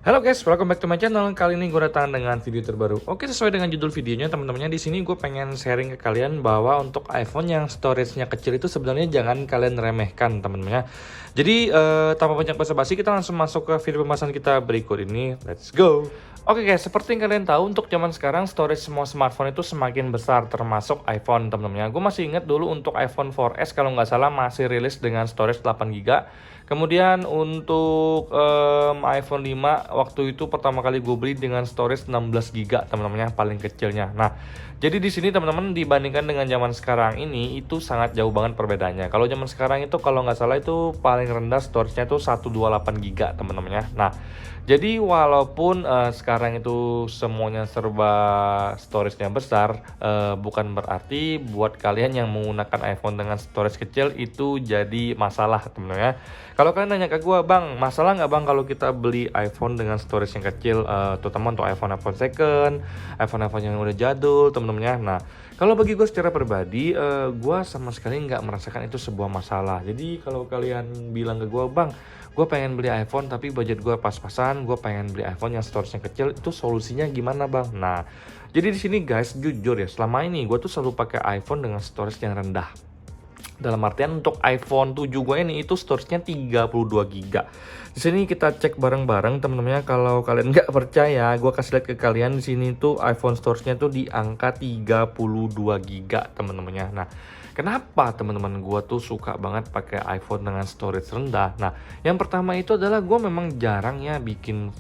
Halo guys, welcome back to my channel. Kali ini gue datang dengan video terbaru. Oke, sesuai dengan judul videonya teman-temannya, di sini gue pengen sharing ke kalian bahwa untuk iPhone yang storage-nya kecil itu sebenarnya jangan kalian remehkan teman-temannya. Jadi tanpa banyak basa-basi, kita langsung masuk ke video pembahasan kita berikut ini. Let's go. Oke guys, seperti yang kalian tahu, untuk zaman sekarang storage semua smartphone itu semakin besar, termasuk iPhone teman-temannya. Gue masih ingat dulu untuk iPhone 4S kalau nggak salah masih rilis dengan storage 8 GB. Kemudian untuk iPhone 5 waktu itu pertama kali gue beli dengan storage 16 GB teman-teman, paling kecilnya. Nah, jadi di sini teman-teman dibandingkan dengan zaman sekarang ini itu sangat jauh banget perbedaannya. Kalau zaman sekarang itu kalau nggak salah itu paling rendah storage-nya itu 128 GB teman-teman. Nah, jadi walaupun sekarang itu semuanya serba storage-nya besar, bukan berarti buat kalian yang menggunakan iPhone dengan storage kecil itu jadi masalah teman-teman ya. Kalau kalian nanya ke gue, bang, masalah nggak bang kalau kita beli iPhone dengan storage yang kecil, terutama untuk iPhone second, iPhone yang udah jadul, temen-temen ya. Nah, kalau bagi gue secara pribadi, gue sama sekali nggak merasakan itu sebuah masalah. Jadi kalau kalian bilang ke gue, bang, gue pengen beli iPhone tapi budget gue pas-pasan, gue pengen beli iPhone yang storage-nya kecil, itu solusinya gimana bang? Nah, jadi di sini guys, jujur ya, selama ini gue tuh selalu pakai iPhone dengan storage yang rendah. Dalam artian untuk iPhone 7 gue ini itu storage-nya 32 GB. Di sini kita cek bareng-bareng teman-teman ya. Kalau kalian nggak percaya, gue kasih lihat ke kalian di sini tuh iPhone storage-nya tuh di angka 32 GB teman-teman ya. Nah, kenapa teman-teman gue tuh suka banget pakai iPhone dengan storage rendah? Nah, yang pertama itu adalah gue memang jarang ya bikin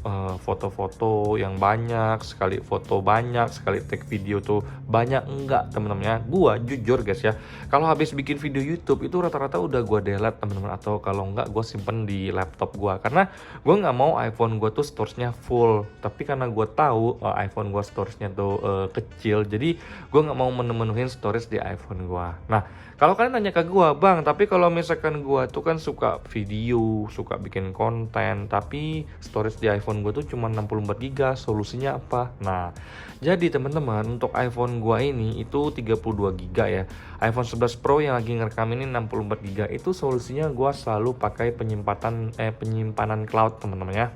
foto-foto yang banyak, sekali foto banyak, sekali take video tuh banyak, enggak teman-teman ya. Gue jujur guys ya, kalau habis bikin video YouTube itu rata-rata udah gue delete teman-teman, atau kalau enggak gue simpen di laptop gue, karena gue nggak mau iPhone gue tuh storage-nya full. Tapi karena gue tahu iPhone gue storage-nya tuh kecil, jadi gue nggak mau menemuin storage di iPhone gue. Nah, kalau kalian nanya ke gue, bang, tapi kalau misalkan gue tuh kan suka video, suka bikin konten, tapi storage di iPhone gue tuh cuma 64 GB, solusinya apa? Nah, jadi teman-teman, untuk iPhone gue ini itu 32 GB ya. iPhone 11 Pro yang lagi ngerekam ini 64 GB, itu solusinya gue selalu pakai penyimpanan cloud teman-teman ya.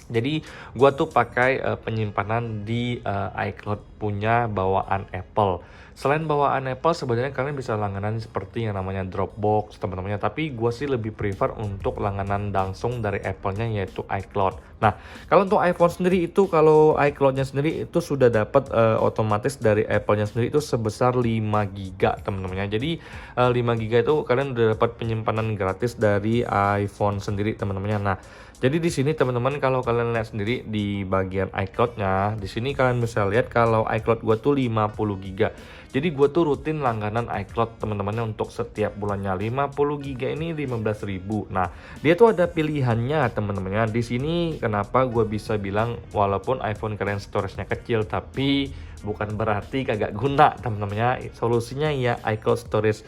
Jadi gua tuh pakai penyimpanan di iCloud punya bawaan Apple. Selain bawaan Apple, sebenarnya kalian bisa langganan seperti yang namanya Dropbox teman-temannya. Tapi gua sih lebih prefer untuk langganan langsung dari Apple-nya, yaitu iCloud. Nah, kalau untuk iPhone sendiri itu, kalau iCloud-nya sendiri itu sudah dapat otomatis dari Apple-nya sendiri itu sebesar 5 GB teman-temannya. Jadi 5 GB itu kalian udah dapat penyimpanan gratis dari iPhone sendiri teman-temannya. Nah, jadi di sini teman-teman, kalau kalian lihat sendiri di bagian iCloud-nya, di sini kalian bisa lihat kalau iCloud gua tuh 50 GB. Jadi gua tuh rutin langganan iCloud teman-temannya untuk setiap bulannya. 50 GB ini 15.000. Nah, dia tuh ada pilihannya teman-temannya. Di sini kenapa gua bisa bilang walaupun iPhone kalian storage-nya kecil, tapi bukan berarti kagak guna teman-temannya. Solusinya ya iCloud storage.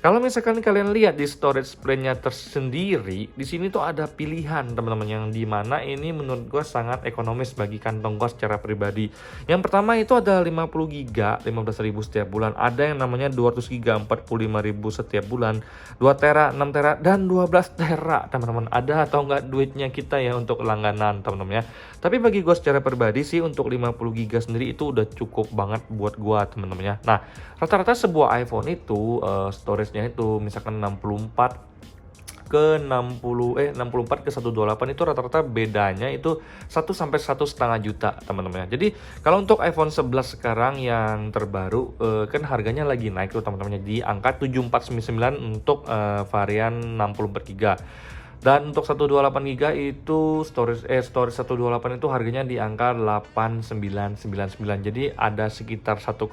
Kalau misalkan kalian lihat di storage plan-nya tersendiri, di sini tuh ada pilihan teman-teman, yang dimana ini menurut gue sangat ekonomis bagi kantong gue secara pribadi. Yang pertama itu ada 50 GB, 15.000 setiap bulan. Ada yang namanya 200 GB, 45.000 setiap bulan. 2 tera, 6 tera, dan 12 tera teman-teman. Ada atau enggak duitnya kita ya untuk langganan teman-teman ya. Tapi bagi gue secara pribadi sih untuk 50 GB sendiri itu udah cukup banget buat gue teman-teman ya. Nah, rata-rata sebuah iPhone itu storage-nya itu misalkan 64 ke 128 itu rata-rata bedanya itu 1 sampai 1,5 juta teman-teman ya. Jadi kalau untuk iPhone 11 sekarang yang terbaru kan harganya lagi naik tuh teman-teman, di angka 7499 untuk varian 64 GB. Dan untuk 128 GB itu storage 128 itu harganya di angka 8999. Jadi ada sekitar 1,5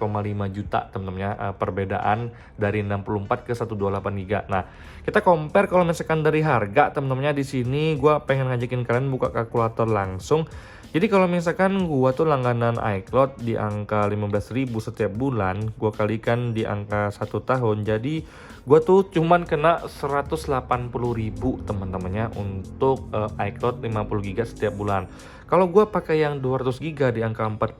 juta teman-teman ya, perbedaan dari 64 ke 128 GB. Nah, kita compare kalau misalkan dari harga teman-teman ya, di sini gua pengen ngajakin kalian buka kalkulator langsung. Jadi kalau misalkan gua tuh langganan iCloud di angka 15.000 setiap bulan, gua kalikan di angka 1 tahun, jadi gua tuh cuman kena 180.000 teman-temannya untuk iCloud 50 GB setiap bulan. Kalau gue pakai yang 200 giga di angka 45.000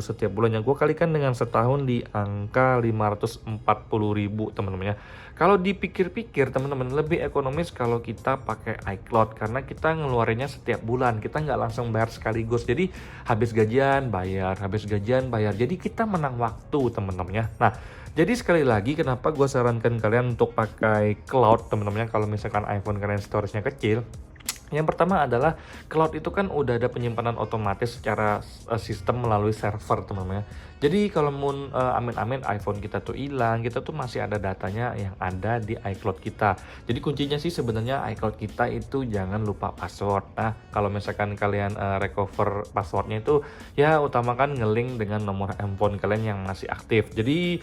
setiap bulannya, gue kalikan dengan setahun di angka 540.000 teman-teman ya. Kalau dipikir-pikir teman-teman, lebih ekonomis kalau kita pakai iCloud karena kita ngeluarinnya setiap bulan, kita nggak langsung bayar sekaligus. Jadi habis gajian bayar, habis gajian bayar. Jadi kita menang waktu teman-teman ya. Nah, jadi sekali lagi kenapa gue sarankan kalian untuk pakai cloud teman-teman ya, kalau misalkan iPhone kalian storage-nya kecil. Yang pertama adalah cloud itu kan udah ada penyimpanan otomatis secara sistem melalui server teman-teman ya. Jadi kalau amin-amin iPhone kita tuh hilang, kita tuh masih ada datanya yang ada di iCloud kita. Jadi kuncinya sih sebenarnya iCloud kita itu jangan lupa password. Nah, kalau misalkan kalian recover passwordnya itu ya utamakan ngelink dengan nomor handphone kalian yang masih aktif. Jadi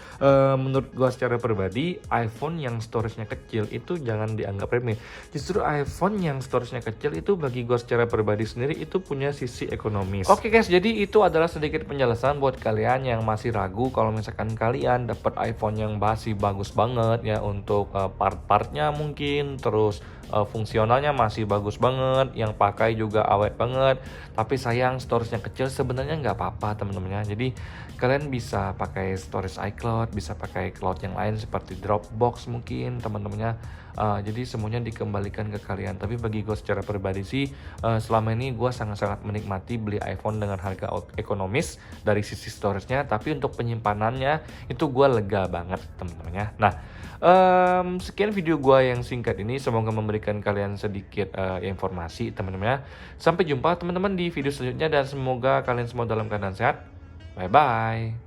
menurut gua secara pribadi iPhone yang storage-nya kecil itu jangan dianggap remeh. Justru iPhone yang storage-nya kecil itu bagi gue secara pribadi sendiri itu punya sisi ekonomis. Oke guys, jadi itu adalah sedikit penjelasan buat kalian yang masih ragu kalau misalkan kalian dapat iPhone yang masih bagus banget ya untuk part-partnya mungkin, terus fungsionalnya masih bagus banget, yang pakai juga awet banget, tapi sayang storage-nya kecil. Sebenarnya nggak apa-apa teman-teman ya. Jadi kalian bisa pakai storage iCloud, bisa pakai cloud yang lain seperti Dropbox mungkin teman-temannya. Jadi semuanya dikembalikan ke kalian. Tapi bagi gue secara pribadi sih selama ini gue sangat-sangat menikmati beli iPhone dengan harga ekonomis dari sisi storage-nya, tapi untuk penyimpanannya itu gue lega banget teman-teman ya. Nah, sekian video gue yang singkat ini, semoga memberikan kalian sedikit informasi teman-teman ya. Sampai jumpa teman-teman di video selanjutnya dan semoga kalian semua dalam keadaan sehat. Bye bye.